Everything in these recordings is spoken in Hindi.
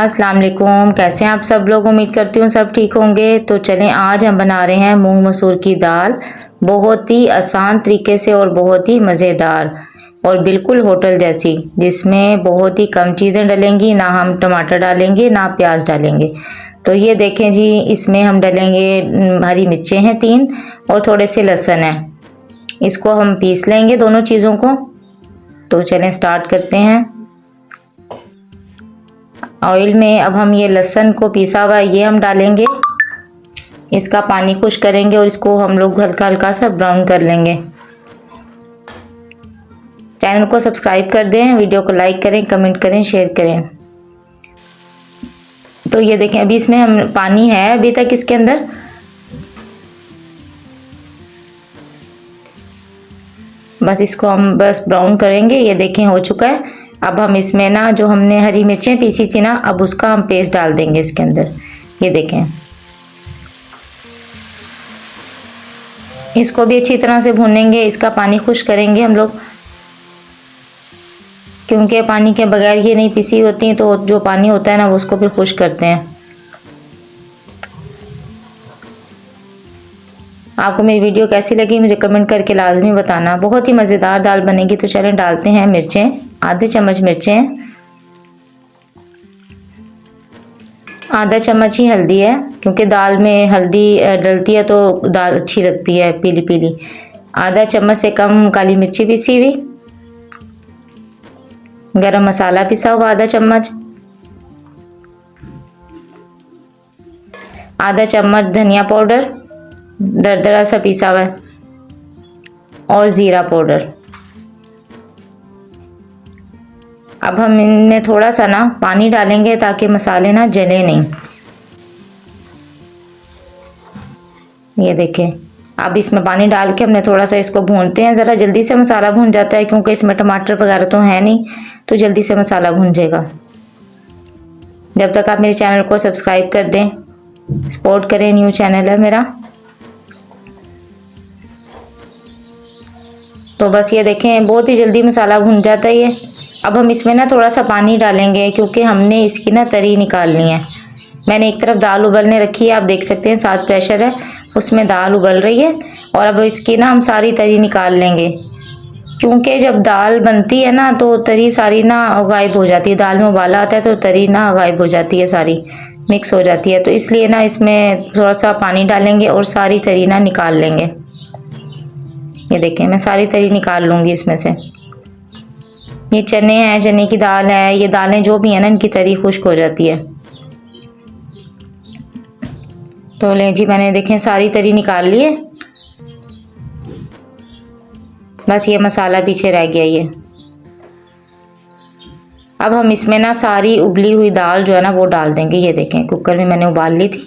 अस्सलाम वालेकुम, कैसे हैं आप सब लोग। उम्मीद करती हूँ सब ठीक होंगे। तो चलें, आज हम बना रहे हैं मूंग मसूर की दाल, बहुत ही आसान तरीके से और बहुत ही मज़ेदार और बिल्कुल होटल जैसी, जिसमें बहुत ही कम चीज़ें डलेंगी, ना हम टमाटर डालेंगे ना प्याज डालेंगे। तो ये देखें जी, इसमें हम डालेंगे हरी मिर्चें हैं 3 और थोड़े से लहसुन है। इसको हम पीस लेंगे दोनों चीज़ों को। तो चलें स्टार्ट करते हैं। ऑयल में अब हम ये लहसुन को पिसा हुआ ये हम डालेंगे, इसका पानी खुश करेंगे और इसको हम लोग हल्का हल्का सा ब्राउन कर लेंगे। चैनल को सब्सक्राइब कर दें, वीडियो को लाइक करें, कमेंट करें, शेयर करें। तो ये देखें, अभी इसमें हम पानी है अभी तक इसके अंदर। बस इसको हम बस ब्राउन करेंगे। ये देखें हो चुका है। अब हम इसमें ना जो हमने हरी मिर्चें पीसी थी ना, अब उसका हम पेस्ट डाल देंगे इसके अंदर। ये देखें, इसको भी अच्छी तरह से भूनेंगे, इसका पानी खुश करेंगे हम लोग, क्योंकि पानी के बगैर ये नहीं पीसी होती, तो जो पानी होता है ना वो उसको फिर खुश करते हैं। आपको मेरी वीडियो कैसी लगी मुझे कमेंट करके लाजमी बताना। बहुत ही मज़ेदार दाल बनेगी। तो चलें डालते हैं मिर्चें, आधे चम्मच मिर्चें, आधा चम्मच ही हल्दी है, क्योंकि दाल में हल्दी डलती है तो दाल अच्छी लगती है पीली पीली। आधा चम्मच से कम काली मिर्ची पिसी हुई, गरम मसाला पिसा हुआ आधा चम्मच, आधा चम्मच धनिया पाउडर दरदरा सा पिसा हुआ है, और ज़ीरा पाउडर। अब हम इनमें थोड़ा सा ना पानी डालेंगे ताकि मसाले ना जले नहीं। ये देखें, अब इसमें पानी डाल के हमने थोड़ा सा इसको भूनते हैं। ज़रा जल्दी से मसाला भून जाता है, क्योंकि इसमें टमाटर वगैरह तो है नहीं, तो जल्दी से मसाला भून जाएगा। जब तक आप मेरे चैनल को सब्सक्राइब कर दें, सपोर्ट करें, न्यू चैनल है मेरा। तो बस ये देखें, बहुत ही जल्दी मसाला भून जाता है ये। अब हम इसमें ना थोड़ा सा पानी डालेंगे, क्योंकि हमने इसकी ना तरी निकालनी है। मैंने एक तरफ दाल उबलने रखी है, आप देख सकते हैं साथ प्रेशर है, उसमें दाल उबल रही है। और अब इसकी ना हम सारी तरी निकाल लेंगे, क्योंकि जब दाल बनती है ना तो तरी सारी ना गायब हो जाती है। दाल में उबाला आता है तो तरी ना गायब हो जाती है, सारी मिक्स हो जाती है। तो इसलिए ना इसमें थोड़ा सा पानी डालेंगे और सारी तरी ना निकाल लेंगे। ये देखें, मैं सारी तरी निकाल लूँगी इसमें से। ये चने हैं, चने की दाल है, ये दालें जो भी हैं ना, इनकी तरी खुश्क हो जाती है। तो ले जी, मैंने देखें सारी तरी निकाल ली है। बस ये मसाला पीछे रह गया ये। अब हम इसमें ना सारी उबली हुई दाल जो है ना वो डाल देंगे। ये देखें, कुकर में मैंने उबाल ली थी।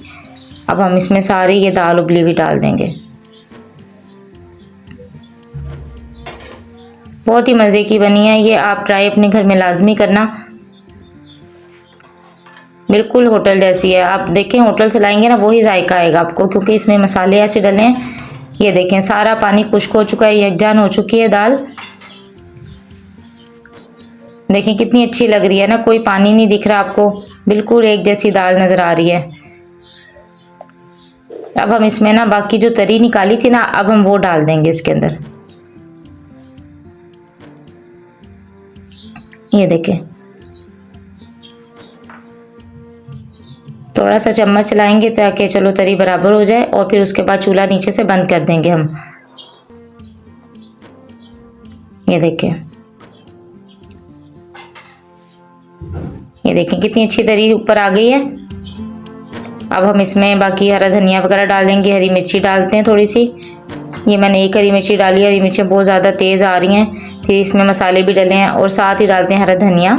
अब हम इसमें सारी ये दाल उबली हुई डाल देंगे। बहुत ही मज़े की बनी है ये, आप ट्राई अपने घर में लाजमी करना। बिल्कुल होटल जैसी है। आप देखें, होटल से लाएंगे ना वही जायका आएगा आपको, क्योंकि इसमें मसाले ऐसे डले हैं। ये देखें, सारा पानी खुश्क हो चुका है, यकजान हो चुकी है दाल। देखें कितनी अच्छी लग रही है ना, कोई पानी नहीं दिख रहा आपको, बिल्कुल एक जैसी दाल नज़र आ रही है। अब हम इसमें ना बाकी जो तरी निकाली थी ना, अब हम वो डाल देंगे इसके अंदर। ये देखें, थोड़ा सा चम्मच चलाएंगे ताकि चलो तरी बराबर हो जाए, और फिर उसके बाद चूल्हा नीचे से बंद कर देंगे हम। ये देखें, ये देखें कितनी अच्छी तरी ऊपर आ गई है। अब हम इसमें बाकी हरा धनिया वगैरह डाल देंगे, हरी मिर्ची डालते हैं थोड़ी सी। ये मैंने एक हरी मिर्ची डाली है, हरी मिर्चें बहुत ज़्यादा तेज़ आ रही हैं। फिर इसमें मसाले भी डले हैं और साथ ही डालते हैं हरा धनिया।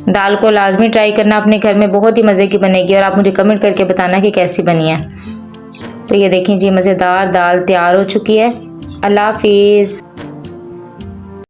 दाल को लाजमी ट्राई करना अपने घर में, बहुत ही मज़े की बनेगी, और आप मुझे कमेंट करके बताना कि कैसी बनी है। तो ये देखें जी, मज़ेदार दाल तैयार हो चुकी है। अल्लाह हाफिज़।